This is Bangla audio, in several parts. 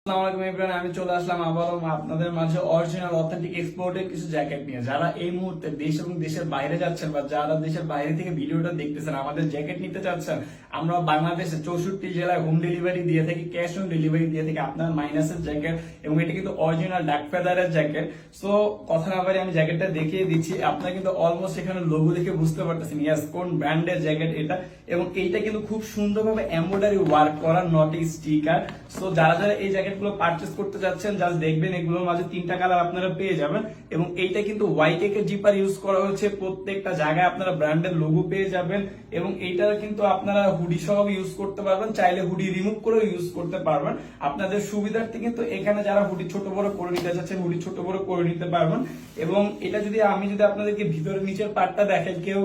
আমি চলে আসলাম আবারও আপনাদের মাঝে অরিজিনাল অথেন্টিক এক্সপোর্টের কিছু জ্যাকেট নিয়ে। যারা এই মুহূর্তে দেশ এবং দেশের বাইরে যাচ্ছেন বা যারা দেশের বাইরে থেকে ভিডিওটা দেখতেছেন, আমাদের জ্যাকেট নিতে চাচ্ছেন, আমরা বাংলাদেশে 64 জেলায় হোম ডেলিভারি দিয়ে থাকি, ক্যাশ অন ডেলিভারি দিয়ে থাকি। আপনার মাইনাসের জ্যাকেট এবং এটা কিন্তু অরিজিনাল ডাক ফেদারের জ্যাকেট। সো কথা না বাড়ি আমি জ্যাকেটটা দেখিয়ে দিচ্ছি। আপনারা কিন্তু অলমোস্ট এখানে লোগো দেখে বুঝতে পারতেছেন ইয়াস কোন ব্র্যান্ডের জ্যাকেট এটা, এবং এইটা কিন্তু খুব সুন্দরভাবে এমব্রয়ডারি ওয়ার্ক করা, নট স্টিকার। সো যারা যারা এই জ্যাকেট গুলো পারচেস করতে যাচ্ছেন, জাস্ট দেখবেন এগুলোর মাঝে 3টা কালার আপনারা পেয়ে যাবেন। এবং এইটা কিন্তু ওয়াইটেক এর জিপার ইউজ করা হয়েছে, প্রত্যেকটা জায়গায় আপনারা ব্র্যান্ডের লোগো পেয়ে যাবেন। এবং এইটা কিন্তু আপনারা হুডি সহ ইউজ করতে পারবেন, চাইলে হুডি রিমুভ করেও ইউজ করতে পারবেন। আপনাদের সুবিধার্থে কিন্তু এখানে যারা হুডি ছোট বড় করে নিতে চাচ্ছেন, হুডি ছোট বড় করে নিতে পারবেন। এবং এটা যদি আমি আপনাদেরকে ভিতরে নিচের পার্টটা দেখেন, কেউ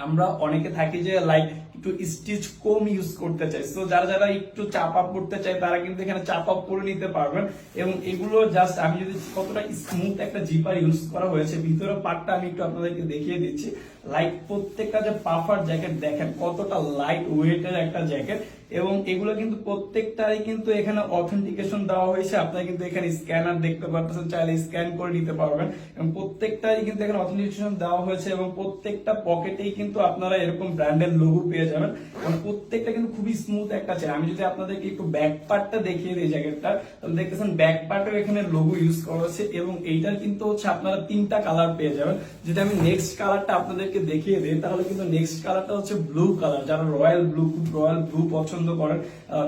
আমরা অনেকে থাকি যে লাইক একটু স্টিচ কম ইউজ করতে চাই, তো যারা যারা একটু চাপা পড়তে চায় তারা কিন্তু এখানে চাপা পরে নিতে পারবেন। এবং এগুলো জাস্ট আমি যদি কতটা স্মুথ একটা জিপার ইউজ করা হয়েছে, ভিতরের পার্টটা আমি একটু আপনাদেরকে দেখিয়ে দিচ্ছি। লাইক প্রত্যেকটা যে পাফার জ্যাকেট দেখেন কতটা লাইট ওয়েটের একটা জ্যাকেট। এবং এগুলো কিন্তু প্রত্যেকটাই কিন্তু এখানে অথেন্টিকেশন দেওয়া হয়েছে। আপনারা কিন্তু এখানে স্ক্যানার দেখতে পাচ্ছেন, চাইলে স্ক্যান করে নিতে পারবেন। এবং প্রত্যেকটাই কিন্তু এখানে অথেন্টিকেশন দেওয়া হয়েছে, এবং প্রত্যেকটা পকেটেই কিন্তু আপনারা এরকম ব্র্যান্ডের লোগো পেয়ে যাবেন। এবং প্রত্যেকটা কিন্তু খুবই স্মুথ একটা চেন। আমি যদি আপনাদেরকে একটু ব্যাক পার্টটা দেখিয়ে দিই জ্যাকেটটা, তাহলে দেখতেছেন ব্যাক পার্টেও এখানে লোগো ইউজ করা হয়েছে। এবং এইটার কিন্তু হচ্ছে আপনারা 3টা কালার পেয়ে যাবেন। যদি আমি নেক্সট কালারটা আপনাদেরকে দেখিয়ে দিই, তাহলে কিন্তু নেক্সট কালারটা হচ্ছে ব্লু কালার। যারা রয়্যাল ব্লু পছন্দ করেন,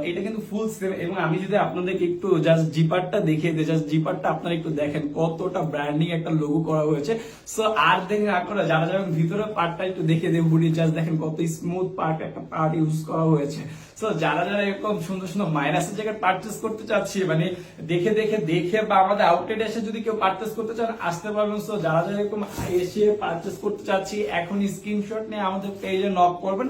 এটা কিন্তু ফুল সেম। এবং আমি যদি আপনাদেরকে একটু জাস্ট জিপারটা দেখিয়ে দিই, জাস্ট জিপারটা আপনারা একটু দেখেন কতটা ব্র্যান্ডিং একটা লোগো করা হয়েছে। সো আর দেখে না করে যারা যারা ভিতরে পার্টটা একটু দেখিয়ে দেয়, হুডি জাস্ট দেখেন কত স্মুথ একটা পার্ট ইউজ করা হয়েছে। সো যারা যারা এরকম সুন্দর সুন্দর মাইনাসের জায়গায় পারচেস করতে চাচ্ছি, মানে দেখে বা আমাদের আউটলেট এসে যদি কেউ পারচেস করতে চান আসতে পারবেন। সো যারা যারা এরকম এসে পারচেস করতে চাচ্ছি, এখন স্ক্রিনশট নিয়ে আমাদের পেজে নক করবেন।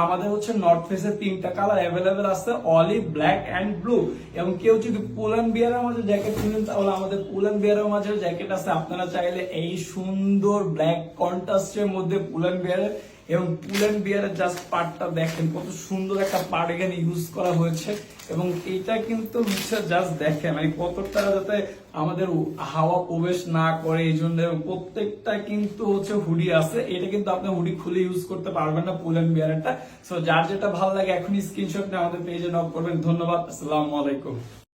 আমাদের হচ্ছে নর্থ ফেসের 3টা কালার অ্যাভেলেবেল আছে, অলিভ, ব্ল্যাক এন্ড ব্লু। এবং কেউ যদি পুলান বিয়ারের মাঝে জ্যাকেট কিনেন, তাহলে আমাদের পুলান বিয়ারের মাঝে জ্যাকেট আছে। আপনারা চাইলে এই সুন্দর ব্ল্যাক কন্ট্রাস্টের মধ্যে পুলান বিয়ারের এবং পুলেন বিয়ারের জাস্ট পার্টটা দেখেন কত সুন্দর একটা পার্ট এখানে ইউজ করা হয়েছে। এবং এইটা কিন্তু জাস্ট দেখেন মানে কতটা যাতে আমাদের হাওয়া প্রবেশ না করে এই জন্য। প্রত্যেকটা কিন্তু হচ্ছে হুডি আছে, এটা কিন্তু আপনি হুডি খুলে ইউজ করতে পারবেন না পুলেন বিয়ারেরটা। সো যার যেটা ভালো লাগে এখনই স্ক্রিনশট নিয়ে আমাদের পেজে নক করবেন। ধন্যবাদ, আসসালামু আলাইকুম।